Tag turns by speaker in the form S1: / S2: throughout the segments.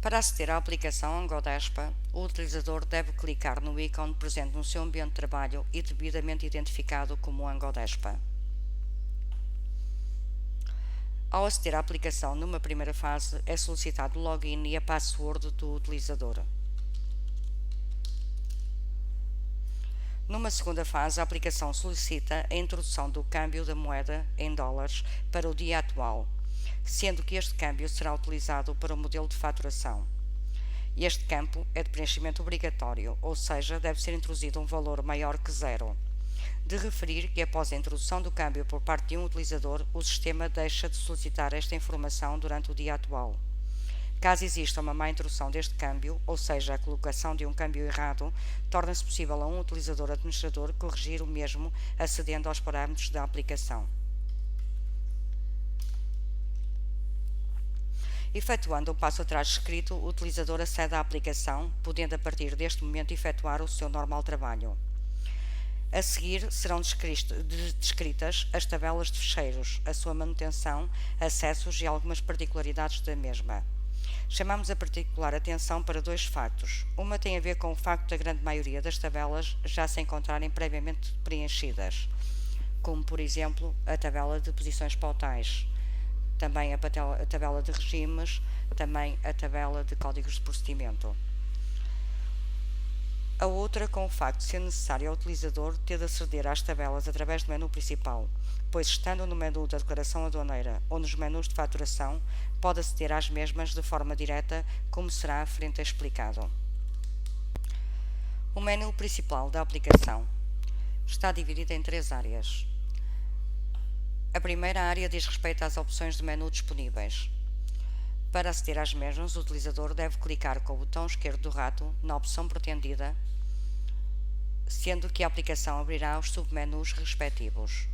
S1: Para aceder à aplicação Angodespa, o utilizador deve clicar no ícone presente no seu ambiente de trabalho e devidamente identificado como Angodespa. Ao aceder à aplicação, numa primeira fase, é solicitado o login e a password do utilizador. Numa segunda fase, a aplicação solicita a introdução do câmbio da moeda em dólares para o dia atual, sendo que este câmbio será utilizado para o modelo de faturação. Este campo é de preenchimento obrigatório, ou seja, deve ser introduzido um valor maior que zero. De referir que após a introdução do câmbio por parte de um utilizador, o sistema deixa de solicitar esta informação durante o dia atual. Caso exista uma má introdução deste câmbio, ou seja, a colocação de um câmbio errado, torna-se possível a um utilizador administrador corrigir o mesmo acedendo aos parâmetros da aplicação. Efetuando um passo atrás descrito, o utilizador acede à aplicação, podendo a partir deste momento efetuar o seu normal trabalho. A seguir serão descritas as tabelas de ficheiros, a sua manutenção, acessos e algumas particularidades da mesma. Chamamos a particular atenção para dois factos. Uma tem a ver com o facto da grande maioria das tabelas já se encontrarem previamente preenchidas, como por exemplo a tabela de posições pautais, também a tabela de regimes, também a tabela de códigos de procedimento. A outra com o facto de ser necessário ao utilizador ter de aceder às tabelas através do menu principal, pois estando no menu da declaração aduaneira ou nos menus de faturação, pode aceder às mesmas de forma direta, como será à frente explicado. O menu principal da aplicação está dividido em três áreas. A primeira área diz respeito às opções de menu disponíveis. Para aceder às mesmas, o utilizador deve clicar com o botão esquerdo do rato na opção pretendida, sendo que a aplicação abrirá os submenus respectivos.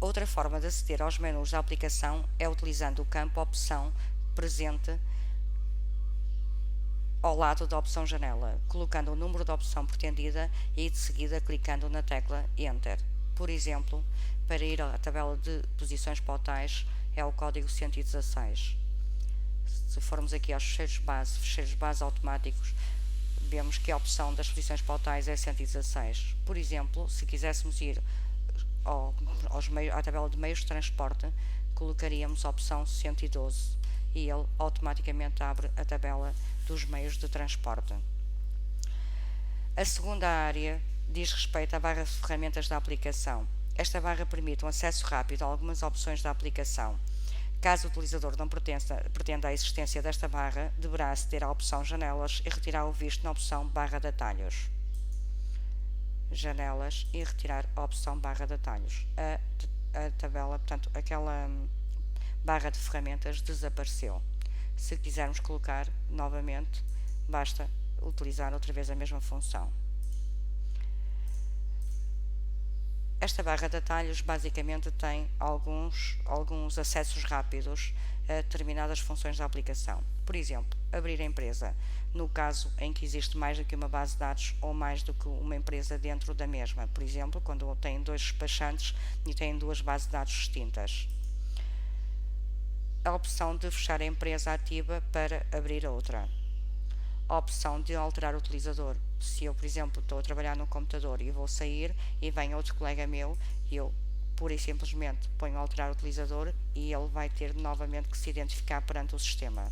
S1: Outra forma de aceder aos menus da aplicação é utilizando o campo Opção presente ao lado da opção Janela, colocando o número da opção pretendida e de seguida clicando na tecla Enter. Por exemplo, para ir à tabela de posições pautais é o código 116. Se formos aqui aos ficheiros base automáticos, vemos que a opção das posições pautais é 116. Por exemplo, se quiséssemos ir à tabela de meios de transporte, colocaríamos a opção 112 e ele automaticamente abre a tabela dos meios de transporte. A segunda área diz respeito à barra de ferramentas da aplicação. Esta barra permite um acesso rápido a algumas opções da aplicação. Caso o utilizador não pretenda a existência desta barra, deverá aceder à opção Janelas e retirar o visto na opção Barra de Atalhos. Janelas e retirar a opção Barra de Atalhos. A tabela, portanto, aquela barra de ferramentas desapareceu. Se quisermos colocar novamente, basta utilizar outra vez a mesma função. Esta barra de atalhos basicamente tem alguns acessos rápidos a determinadas funções da aplicação. Por exemplo, abrir a empresa, no caso em que existe mais do que uma base de dados ou mais do que uma empresa dentro da mesma. Por exemplo, quando tem dois despachantes e têm duas bases de dados distintas. A opção de fechar a empresa ativa para abrir outra. A opção de alterar o utilizador. Se eu, por exemplo, estou a trabalhar no computador e vou sair e vem outro colega meu, eu pura e simplesmente ponho alterar o utilizador e ele vai ter novamente que se identificar perante o sistema.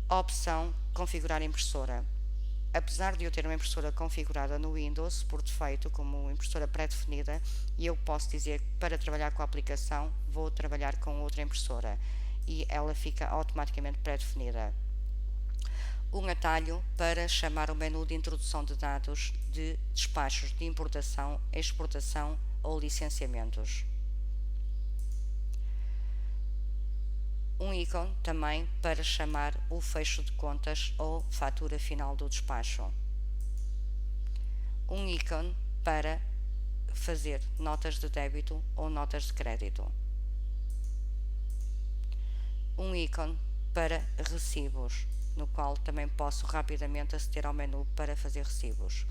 S1: A opção configurar impressora. Apesar de eu ter uma impressora configurada no Windows por defeito como impressora pré-definida, eu posso dizer que para trabalhar com a aplicação vou trabalhar com outra impressora e ela fica automaticamente pré-definida. Um atalho para chamar o menu de introdução de dados de despachos de importação, exportação ou licenciamentos. Um ícone também para chamar o fecho de contas ou fatura final do despacho. Um ícone para fazer notas de débito ou notas de crédito. Um ícone para recibos, no qual também posso rapidamente aceder ao menu para fazer recibos.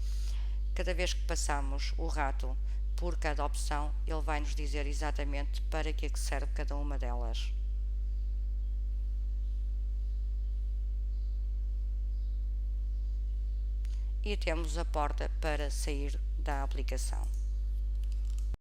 S1: Cada vez que passamos o rato por cada opção, ele vai nos dizer exatamente para que é que serve cada uma delas. E temos a porta para sair da aplicação.